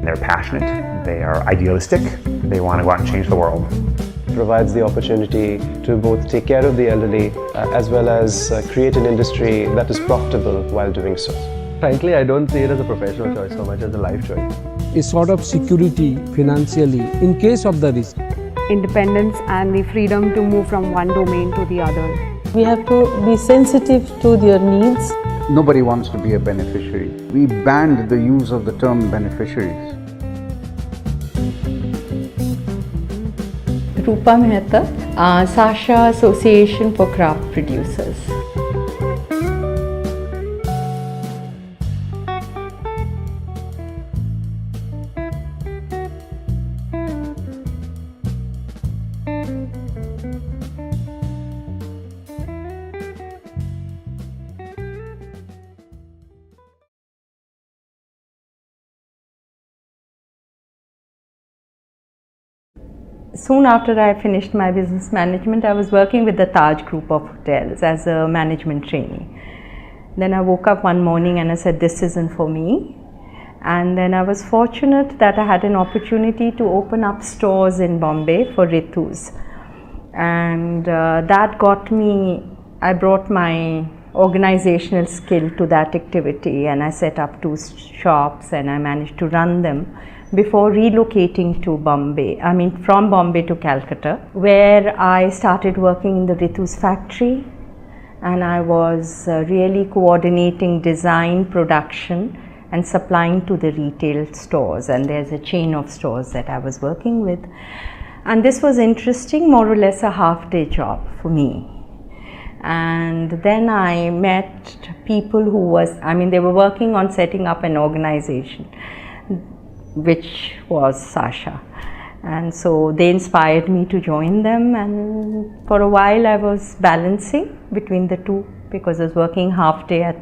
They're passionate, they are idealistic, they want to go out and change the world. Provides the opportunity to both take care of the elderly as well as create an industry that is profitable while doing so. Frankly, I don't see it as a professional choice so much as a life choice. A sort of security financially in case of the risk. Independence and the freedom to move from one domain to the other. We have to be sensitive to their needs. Nobody wants to be a beneficiary. We banned the use of the term beneficiaries. Roopa Mehta, Sasha Association for Craft Producers. Soon after I finished my business management, I was working with the Taj Group of Hotels as a management trainee. Then I woke up one morning and I said, this isn't for me. And then I was fortunate that I had an opportunity to open up stores in Bombay for Ritus. And that got me, I brought my organizational skill to that activity, and I set up 2 shops and I managed to run them before relocating to Bombay, from Bombay to Calcutta, where I started working in the Ritus factory, and I was really coordinating design, production and supplying to the retail stores, and there's a chain of stores that I was working with. And this was interesting, more or less a half-day job for me. And then I met people who they were working on setting up an organization, which was Sasha. And so they inspired me to join them, and for a while I was balancing between the two because I was working half day at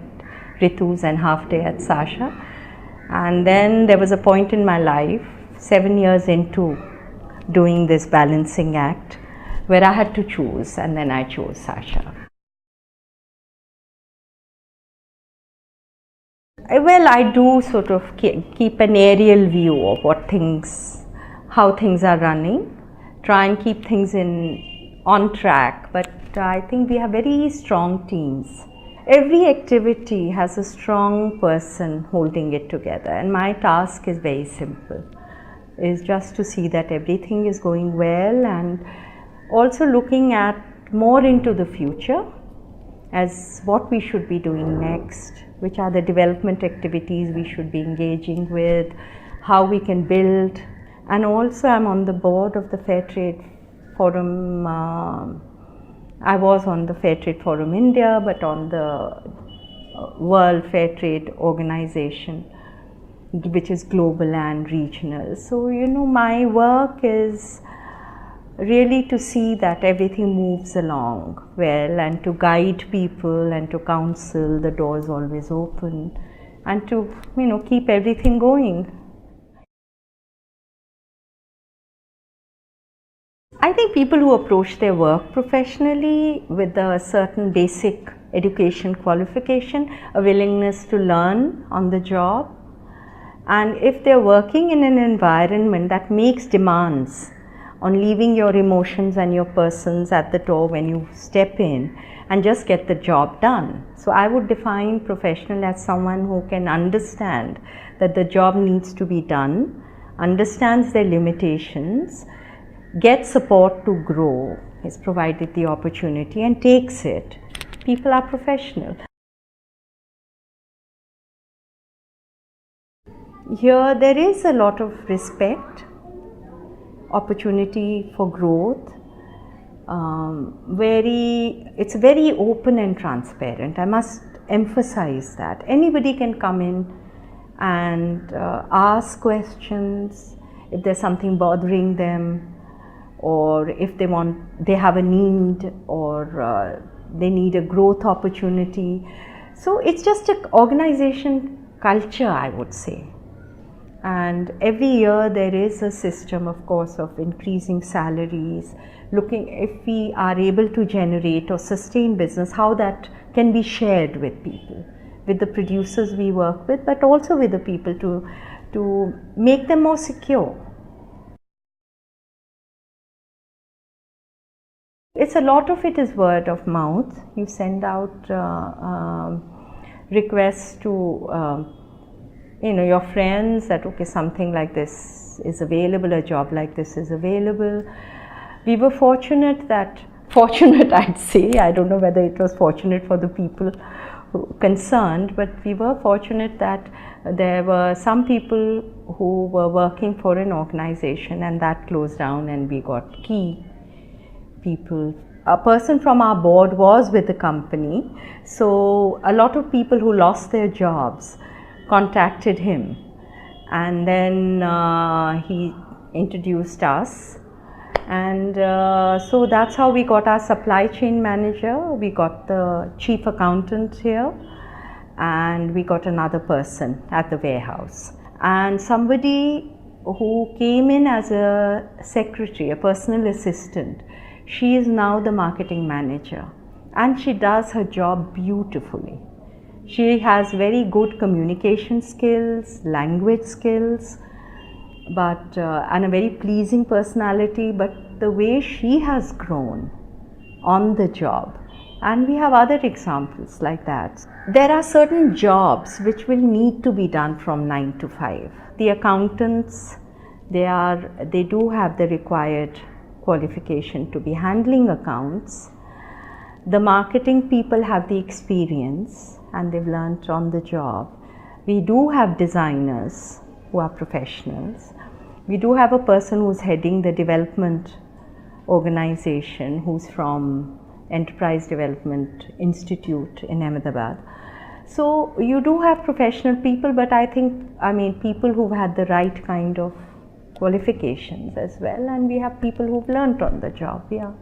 Ritus and half day at Sasha. And then there was a point in my life, 7 years into doing this balancing act, where I had to choose, and then I chose Sasha. Well, I do sort of keep an aerial view of how things are running, try and keep things on track, but I think we have very strong teams. Every activity has a strong person holding it together, and my task is very simple, is just to see that everything is going well, and also looking at more into the future as what we should be doing next, which are the development activities we should be engaging with, how we can build. And also I'm on the board of the Fair Trade Forum. I was on the Fair Trade Forum India, but on the World Fair Trade Organization, which is global and regional. So, my work is really to see that everything moves along well, and to guide people and to counsel, the doors always open, and to keep everything going. I think people who approach their work professionally with a certain basic education qualification, a willingness to learn on the job, and if they're working in an environment that makes demands on leaving your emotions and your persons at the door when you step in and just get the job done. So I would define professional as someone who can understand that the job needs to be done, understands their limitations, gets support to grow, is provided the opportunity and takes it. People are professional. Here there is a lot of respect, opportunity for growth, it's very open and transparent. I must emphasize that. Anybody can come in and ask questions if there's something bothering them, or if they have a need, or they need a growth opportunity. So it's just an organization culture, I would say. And every year there is a system, of course, of increasing salaries, looking if we are able to generate or sustain business, how that can be shared with people, with the producers we work with, but also with the people to to make them more secure. It's a lot of it is word of mouth. You send out requests to your friends that okay, something like this is available, a job like this is available. We were fortunate I'd say, I don't know whether it was fortunate for the people concerned, but we were fortunate that there were some people who were working for an organization and that closed down, and we got key people. A person from our board was with the company, so a lot of people who lost their jobs contacted him, and then he introduced us, and so that's how we got our supply chain manager, we got the chief accountant here, and we got another person at the warehouse, and somebody who came in as a secretary, a personal assistant. She is now the marketing manager, and she does her job beautifully. She has very good communication skills, language skills, but and a very pleasing personality, but the way she has grown on the job, and we have other examples like that. There are certain jobs which will need to be done from 9 to 5. The accountants, they do have the required qualification to be handling accounts. The marketing people have the experience and they've learnt on the job. We do have designers who are professionals. We do have a person who's heading the development organization who's from Enterprise Development Institute in Ahmedabad. So you do have professional people, but I mean people who've had the right kind of qualifications as well, and we have people who've learnt on the job, yeah.